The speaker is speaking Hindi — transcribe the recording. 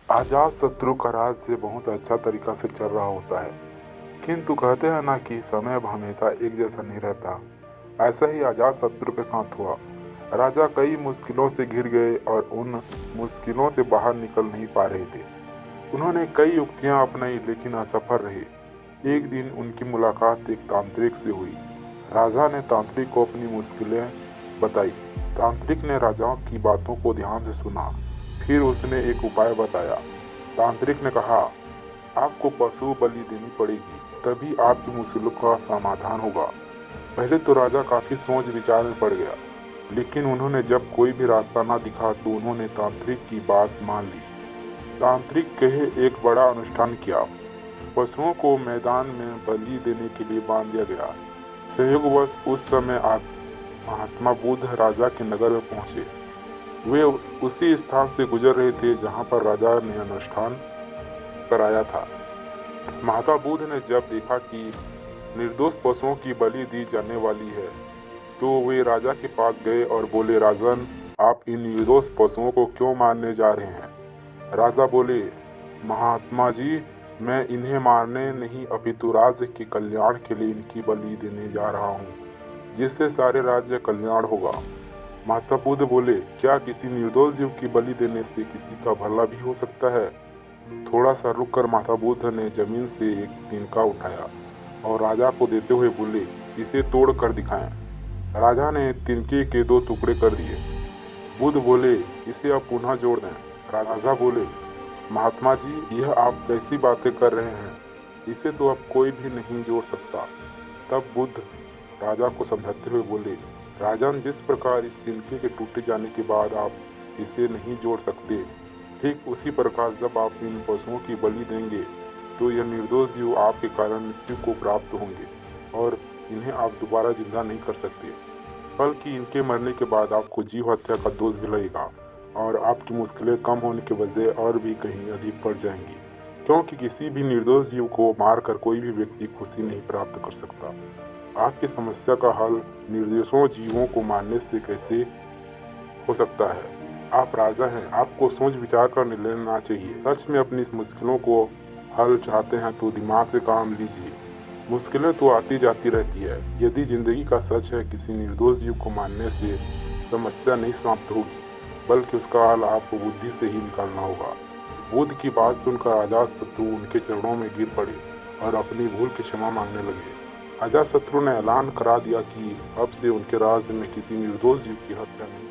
अजातशत्रु का राज्य बहुत अच्छा तरीका से चल रहा होता है, किंतु कहते हैं ना कि समय हमेशा एक जैसा नहीं रहता। ऐसा ही अजातशत्रु के साथ हुआ। राजा कई मुश्किलों से घिर गए और उन मुश्किलों से बाहर निकल नहीं पा रहे थे। उन्होंने कई युक्तियां अपनाई लेकिन असफल रहे। एक दिन उनकी मुलाकात एक तांत्रिक से हुई। राजा ने तांत्रिक को अपनी मुश्किलें बताई। तांत्रिक ने राजाओं की बातों को ध्यान से सुना, फिर उसने एक उपाय बताया। तांत्रिक ने कहा, आपको पशु बलि देनी पड़ेगी, तभी आपकी मुश्किलों का समाधान होगा। पहले तो राजा काफी सोच विचार में पड़ गया, लेकिन उन्होंने जब कोई भी रास्ता ना दिखा तो उन्होंने तांत्रिक की बात मान ली। तांत्रिक कहे एक बड़ा अनुष्ठान किया। पशुओं को मैदान में बलि देने के लिए बांध दिया गया। संयोगवश उस समय आप महात्मा बुद्ध राजा के नगर में पहुंचे। वे उसी स्थान से गुजर रहे थे जहां पर राजा ने अनुष्ठान कराया था। महात्मा बुद्ध ने जब देखा कि निर्दोष पशुओं की बलि दी जाने वाली है, तो वे राजा के पास गए और बोले, राजन, आप इन निर्दोष पशुओं को क्यों मारने जा रहे हैं? राजा बोले, महात्मा जी, मैं इन्हें मारने नहीं अपितु राज्य के कल्याण के लिए इनकी बलि देने जा रहा हूँ, जिससे सारे राज्य कल्याण होगा। महात्मा बुद्ध बोले, क्या किसी निर्दोष जीव की बलि देने से किसी का भला भी हो सकता है? थोड़ा सा रुक कर महात्मा बुद्ध ने जमीन से एक तिनका उठाया और राजा को देते हुए बोले, इसे तोड़ कर दिखाएं। राजा ने तिनके के 2 टुकड़े कर दिए। बुद्ध बोले, इसे अब पुनः जोड़ दें। राजा बोले, महात्मा जी, यह आप कैसी बातें कर रहे हैं? इसे तो अब कोई भी नहीं जोड़ सकता। तब बुद्ध राजा को समझाते हुए बोले, राजन, जिस प्रकार इस तिनके के टूटे जाने के बाद आप इसे नहीं जोड़ सकते, ठीक उसी प्रकार जब आप इन पशुओं की बलि देंगे तो यह निर्दोष जीव आपके कारण मृत्यु को प्राप्त होंगे और इन्हें आप दोबारा जिंदा नहीं कर सकते, बल्कि इनके मरने के बाद आपको जीव हत्या का दोष भी लगेगा और आपकी मुश्किलें कम होने के बजाय और भी कहीं अधिक बढ़ जाएंगी, क्योंकि किसी भी निर्दोष जीव को मारकर कोई भी व्यक्ति खुशी नहीं प्राप्त कर सकता। आपकी समस्या का हल निर्दोषों जीवों को मारने से कैसे हो सकता है? आप राजा हैं, आपको सोच विचार कर निर्णय लेना चाहिए। सच में अपनी इस मुश्किलों को हल चाहते हैं तो दिमाग से काम लीजिए। मुश्किलें तो आती जाती रहती है। यदि जिंदगी का सच है, किसी निर्दोष जीव को मारने से समस्या नहीं समाप्त होगी, बल्कि उसका हल आपको बुद्धि से ही निकालना होगा। बुद्ध की बात सुनकर अजातशत्रु उनके चरणों में गिर पड़े और अपनी भूल की क्षमा मांगने लगे। अजातशत्रु ने ऐलान करा दिया कि अब से उनके राज्य में किसी निर्दोष जीव की हत्या नहीं